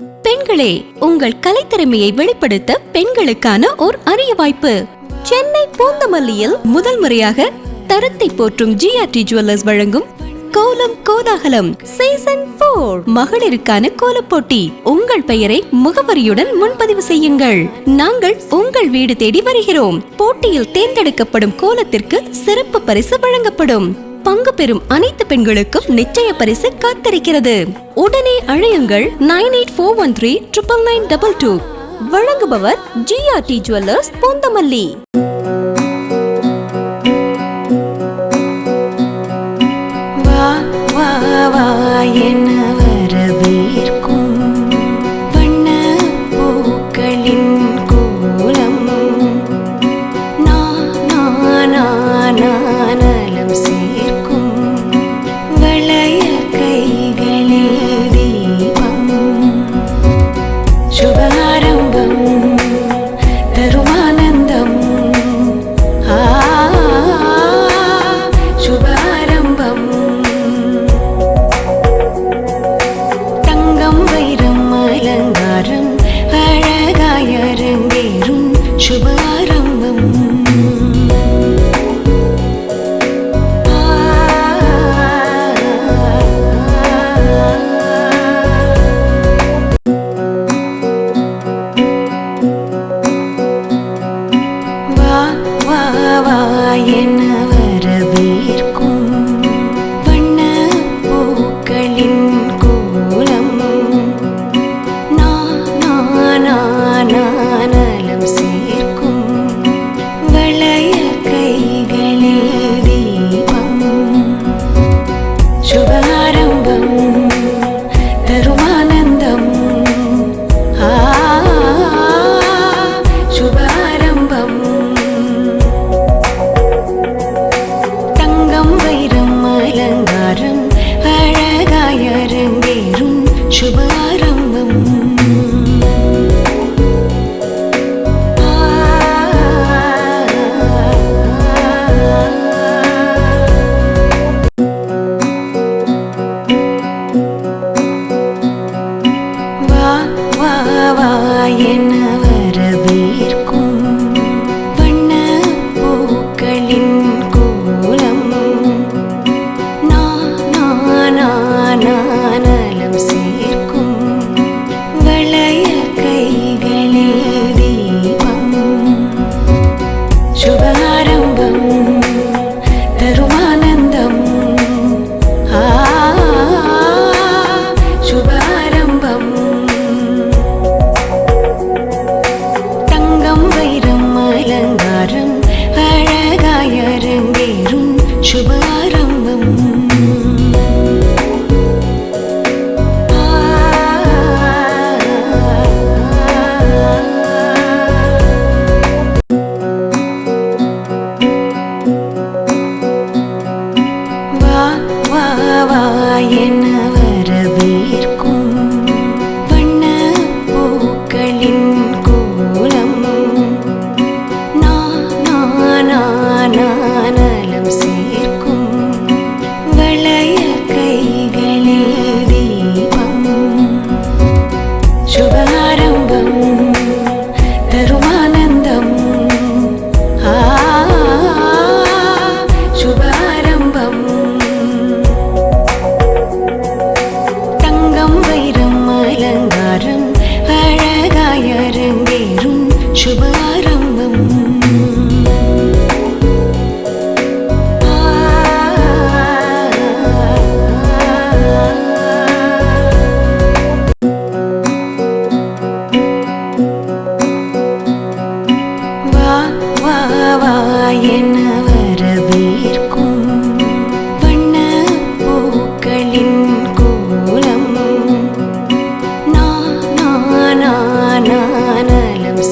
பெண்களே, உங்கள் கலைத்திறமையை வெளிப்படுத்த பெண்களுக்கான ஓர் அரிய வாய்ப்பு. சென்னை பூந்தமல்லியில் முதல் முறையாக தரத்தை போற்றும் GRT ஜுவல்லர்ஸ் வழங்கும் கோலம் கோலாகலம் சீசன் 4 மகளிருக்கான கோலப் போட்டி. உங்கள் பெயரை முகவரியுடன் முன்பதிவு செய்யுங்கள். நாங்கள் உங்கள் வீடு தேடி வருகிறோம். போட்டியில் தேர்ந்தெடுக்கப்படும் கோலத்திற்கு சிறப்பு பரிசு வழங்கப்படும். பங்கு பெறும் அனைத்து பெண்களுக்கும் நிச்சய பரிசு காத்திருக்கிறது. உடனே அழையுங்கள் 9841399922. வழங்குபவர் GRT ஜுவல்லர்ஸ் பூந்தமல்லி.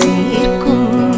சேர்க்கும்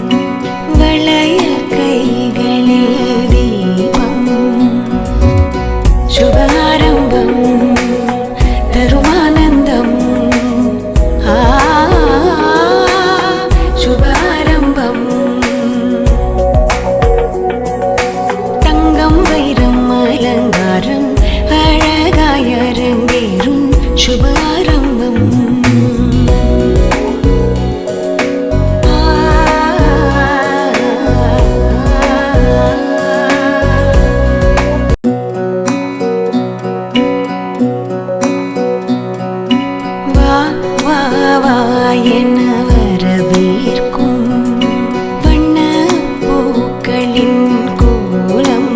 என வரவேற்கும் வண்ண பூக்களின் கோலம்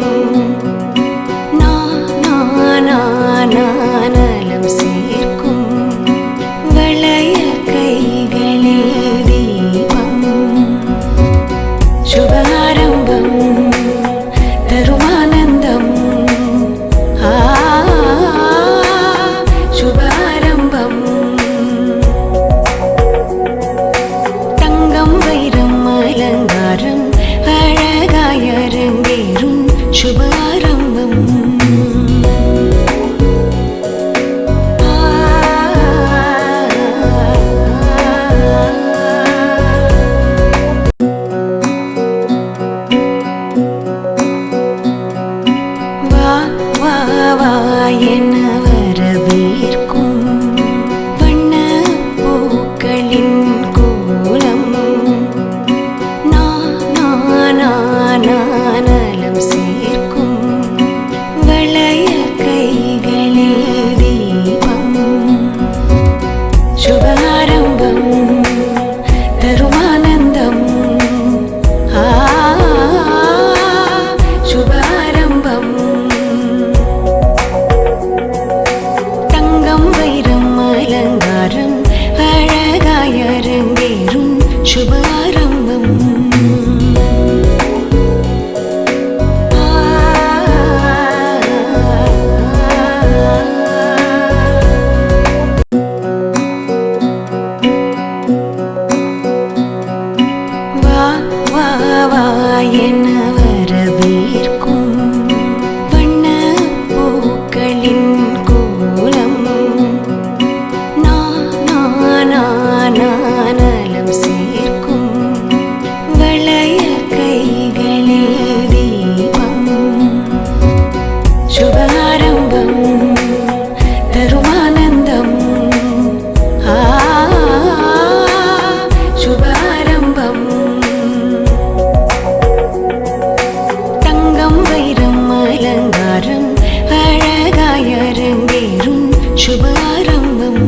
நலம் சேர்க்கும் வளையல் கைகளில் தீபம் சுபாரம்பம் தருமானந்தம் சுபாரம்பம் தங்கம் வைரம் அலங்காரம் அழகாய் அரங்கேறும் சுபாரம்பம் என வரவேற்கும் வண்ண பூக்களின் கோலம் நலம் சேர்க்கும் வளையல் கைகளில் தீபம் சுபாரம்பம் தருமானந்தம் சுபாரம்பம் வைரம் அலங்காரம் அழகாய் அரங்கேறும் சுபாரம்பம் என வரவேற்கும் வண்ண பூக்களின் கோலம் நலம் சேர்க்கும் வளையல் கைகளில் தீபம் சுபாரம்பம் தருமானந்தம் சுபாரம்பம் தங்கம் வைரம் அலங்காரம் அழகாய் அரங்கேறும் சுபாரம்பம்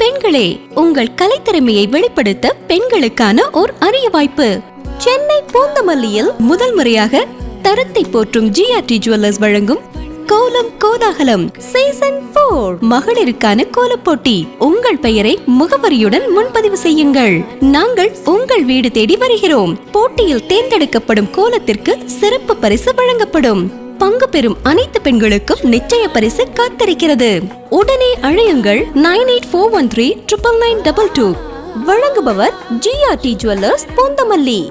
பெண்களே, உங்கள் கலைத்திறமையை வெளிப்படுத்த பெண்களுக்கான ஓர் அரிய வாய்ப்பு. சென்னை பூந்தமல்லியில் முதல் முறையாக தரத்தை போற்றும் ஜிஆர்டி ஜுவல்லர்ஸ் வழங்கும் கோலம் கோலாகலம் சீசன் 4 மகளிருக்கான கோலப் போட்டி. உங்கள் பெயரை முகவரியுடன் முன்பதிவு செய்யுங்கள். நாங்கள் உங்கள் வீடு தேடி வருகிறோம். போட்டியில் தேர்ந்தெடுக்கப்படும் கோலத்திற்கு சிறப்பு பரிசு வழங்கப்படும். பங்கு பெறும் அனைத்து பெண்களுக்கும் நிச்சய பரிசு காத்திருக்கிறது. உடனே அழையுங்கள் 9841399922. வழங்குபவர் ஜிஆர்டி ஜுவல்லர்ஸ் பூந்தமல்லி.